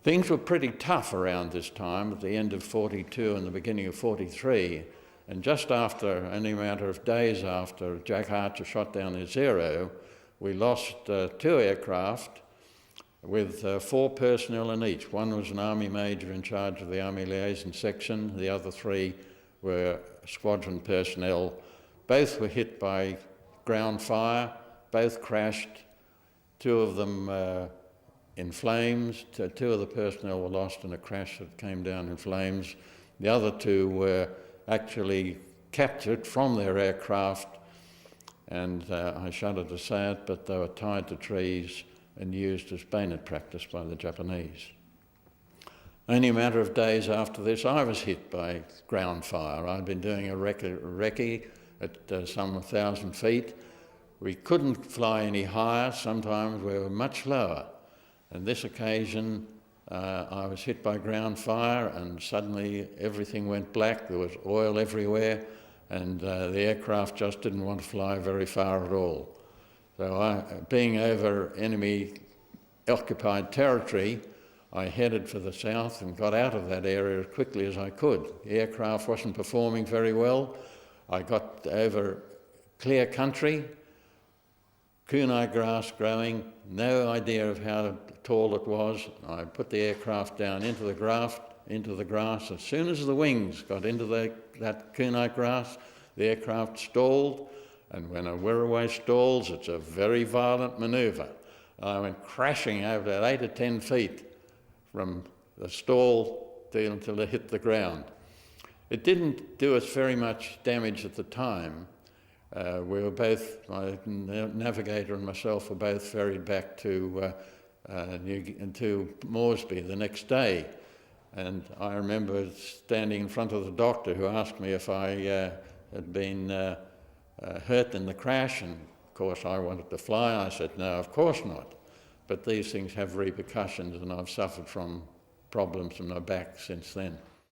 Things were pretty tough around this time, at the end of 42 and the beginning of 43, and just after, only a matter of days after Jack Archer shot down his Zero, we lost 2 aircraft with 4 personnel in each. One was an Army Major in charge of the Army Liaison Section, the other 3 were Squadron personnel. Both were hit by ground fire, both crashed, 2 of them in flames. 2 of the personnel were lost in a crash that came down in flames. The other 2 were actually captured from their aircraft, and I shudder to say it, but they were tied to trees and used as bayonet practice by the Japanese. Only a matter of days after this, I was hit by ground fire. I'd been doing a recce at some 1,000 feet. We couldn't fly any higher. Sometimes we were much lower. On this occasion, I was hit by ground fire, and suddenly everything went black. There was oil everywhere, and the aircraft just didn't want to fly very far at all. So being over enemy-occupied territory, I headed for the south and got out of that area as quickly as I could. The aircraft wasn't performing very well. I got over clear country, kunai grass growing, no idea of how tall it was. I put the aircraft down into the grass. As soon as the wings got into that kunai grass, the aircraft stalled, and when a Wirraway stalls, it's a very violent manoeuvre. I went crashing over at 8 or 10 feet from the stall until it hit the ground. It didn't do us very much damage at the time. We were both, my navigator and myself were both ferried back to Moresby the next day. And I remember standing in front of the doctor, who asked me if I had been hurt in the crash, and of course I wanted to fly. I said, no, of course not. But these things have repercussions, and I've suffered from problems in my back since then.